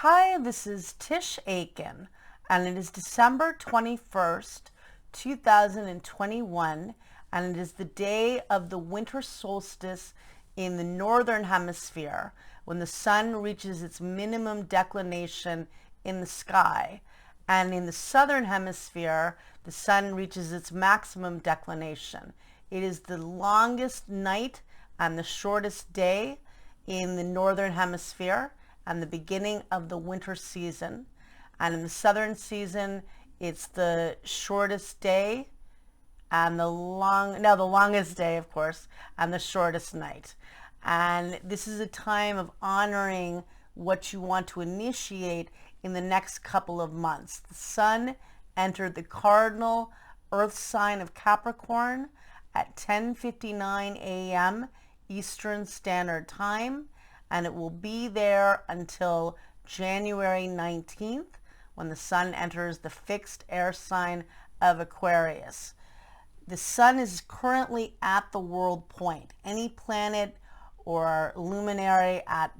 Hi, this is Tisch Aitken, and it is December 21st, 2021, and it is the day of the winter solstice in the northern hemisphere when the sun reaches its minimum declination in the sky. And in the southern hemisphere, the sun reaches its maximum declination. It is the longest night and the shortest day in the northern hemisphere and the beginning of the winter season. And in the southern season, it's the shortest day and the longest day, of course, and the shortest night. And this is a time of honoring what you want to initiate in the next couple of months. The sun entered the cardinal earth sign of Capricorn at 10:59 a.m. Eastern Standard Time, and it will be there until January 19th when the sun enters the fixed air sign of Aquarius. The sun is currently at the world point. Any planet or luminary at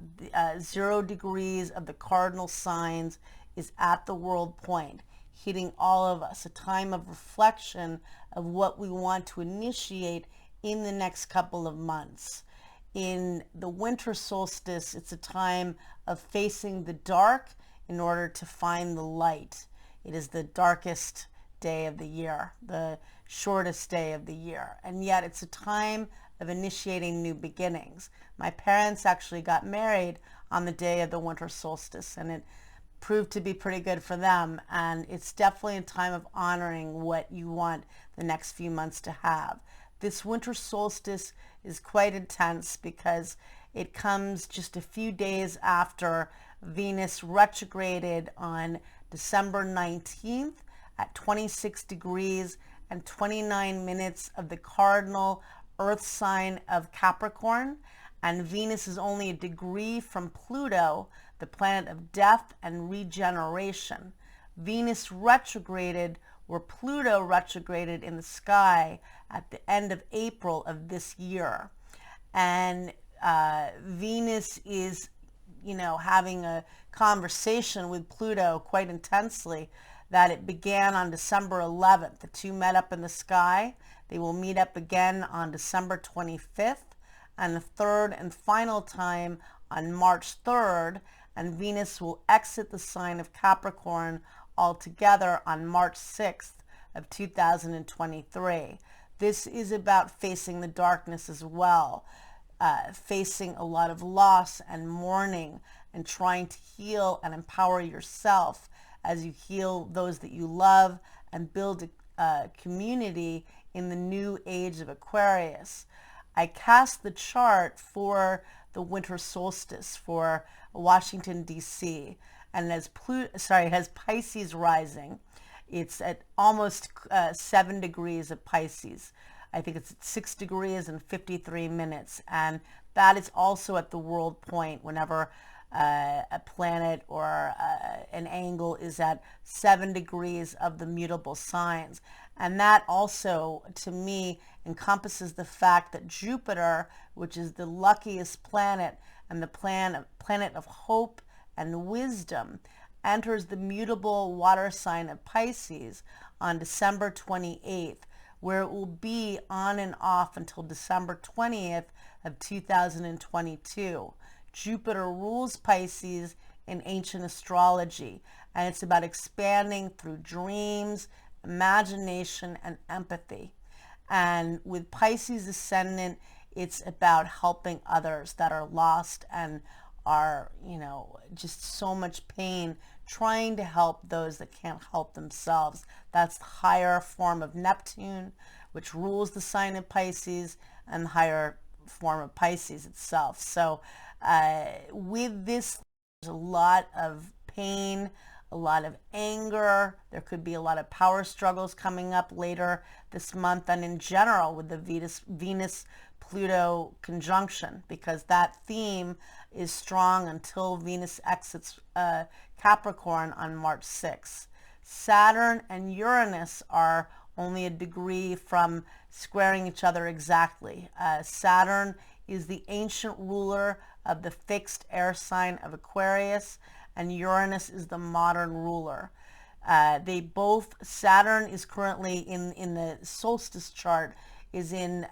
0 degrees of the cardinal signs is at the world point, hitting all of us, a time of reflection of what we want to initiate in the next couple of months. In the winter solstice, it's a time of facing the dark in order to find the light. It is the darkest day of the year, the shortest day of the year, and yet it's a time of initiating new beginnings. My parents actually got married on the day of the winter solstice, and it proved to be pretty good for them, and it's definitely a time of honoring what you want the next few months to have. This winter solstice is quite intense because it comes just a few days after Venus retrograded on December 19th at 26 degrees and 29 minutes of the cardinal earth sign of Capricorn, and Venus is only a degree from Pluto, the planet of death and regeneration. Venus retrograded where Pluto retrograded in the sky at the end of April of this year. And Venus is, having a conversation with Pluto quite intensely, that it began on December 11th. The two met up in the sky. They will meet up again on December 25th, and the third and final time on March 3rd, and Venus will exit the sign of Capricorn altogether on March 6th of 2023. This is about facing the darkness as well, facing a lot of loss and mourning, and trying to heal and empower yourself as you heal those that you love and build a community in the new age of Aquarius. I cast the chart for the winter solstice for Washington, D.C., and as Pisces rising, it's at almost 7 degrees of Pisces. I think it's at 6 degrees and 53 minutes, and that is also at the world point whenever a planet or an angle is at 7 degrees of the mutable signs. And that also, to me, encompasses the fact that Jupiter, which is the luckiest planet and the planet of hope and wisdom, enters the mutable water sign of Pisces on December 28th, where it will be on and off until December 20th of 2022. Jupiter rules Pisces in ancient astrology, and it's about expanding through dreams, imagination, and empathy. And with Pisces ascendant, it's about helping others that are lost and are, just so much pain, trying to help those that can't help themselves. That's the higher form of Neptune, which rules the sign of Pisces, and the higher form of Pisces itself. So with this, there's a lot of pain, a lot of anger. There could be a lot of power struggles coming up later this month, and in general with the Venus-Pluto conjunction, because that theme is strong until Venus exits Capricorn on March 6th. Saturn and Uranus are only a degree from squaring each other exactly. Saturn is the ancient ruler of the fixed air sign of Aquarius, and Uranus is the modern ruler. They both, Saturn is currently in the solstice chart, is in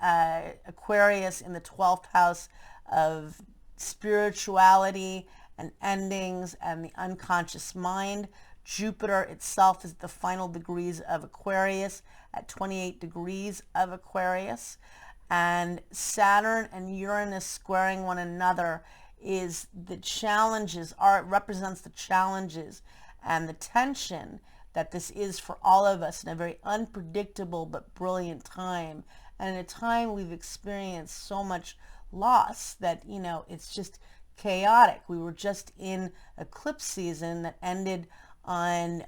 Aquarius in the 12th house of spirituality and endings and the unconscious mind. Jupiter itself is the final degrees of Aquarius at 28 degrees of Aquarius. And Saturn and Uranus squaring one another is the challenges, it represents the challenges and the tension that this is for all of us in a very unpredictable but brilliant time, and in a time we've experienced so much loss that, you know, it's just chaotic. We were just in eclipse season that ended on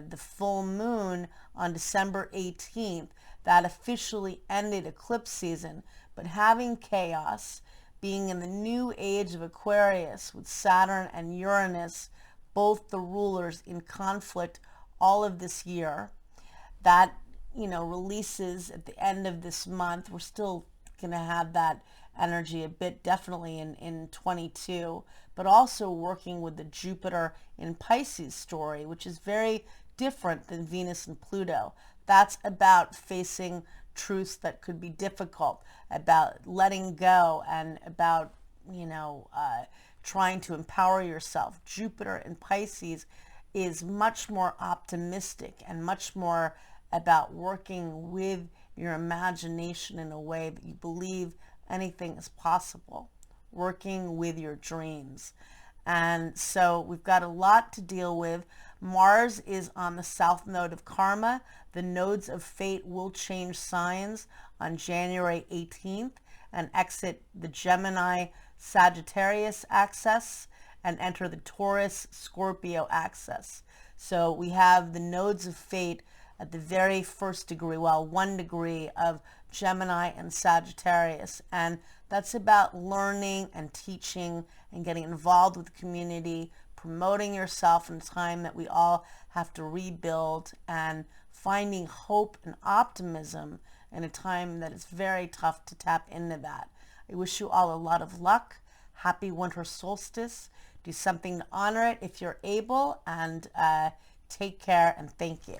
the full moon on December 18th. That officially ended eclipse season, but having chaos, being in the new age of Aquarius with Saturn and Uranus, both the rulers in conflict all of this year, that, you know, releases at the end of this month. We're still going to have that energy a bit definitely in 22, but also working with the Jupiter in Pisces story, which is very different than Venus and Pluto. That's about facing truths that could be difficult, about letting go, and about, you know, trying to empower yourself. Jupiter in Pisces is much more optimistic and much more about working with your imagination in a way that you believe anything is possible, working with your dreams. And so we've got a lot to deal with. Mars is on the south node of karma. The nodes of fate will change signs on January 18th and exit the Gemini Sagittarius axis and enter the Taurus Scorpio axis. So we have the nodes of fate at the very first degree, well, 1 degree of Gemini and Sagittarius. And that's about learning and teaching and getting involved with the community, promoting yourself in a time that we all have to rebuild, and finding hope and optimism in a time that is very tough to tap into that. I wish you all a lot of luck. Happy winter solstice. Do something to honor it if you're able, and take care, and thank you.